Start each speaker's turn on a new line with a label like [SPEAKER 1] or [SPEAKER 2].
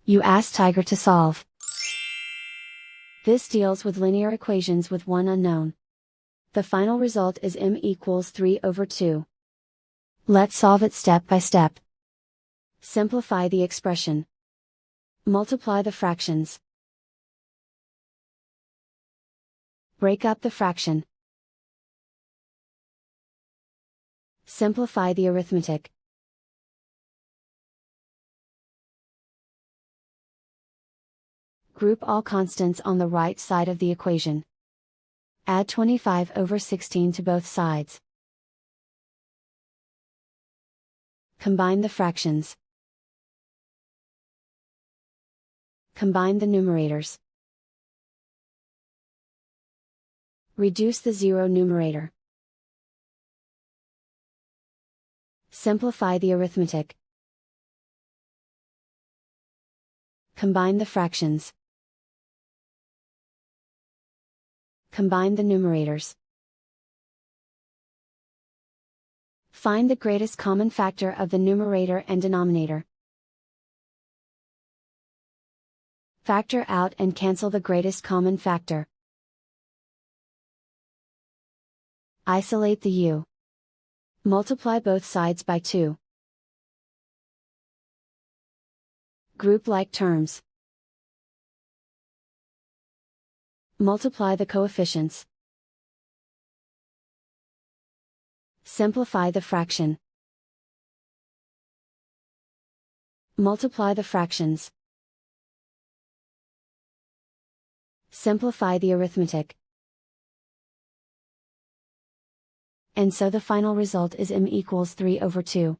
[SPEAKER 1] You ask Tiger to solve. This deals with linear equations with one unknown. The final result is m equals 3/2. Let's solve it step by step. Simplify the expression. Multiply the fractions. Break up the fraction. Simplify the arithmetic. Group all constants on the right side of the equation. Add 25/16 to both sides. Combine the fractions. Combine the numerators. Reduce the zero numerator. Simplify the arithmetic. Combine the fractions. Combine the numerators. Find the greatest common factor of the numerator and denominator. Factor out and cancel the greatest common factor. Isolate the u. Multiply both sides by 2. Group like terms. Multiply the coefficients. Simplify the fraction. Multiply the fractions. Simplify the arithmetic. And so the final result is m equals 3/2.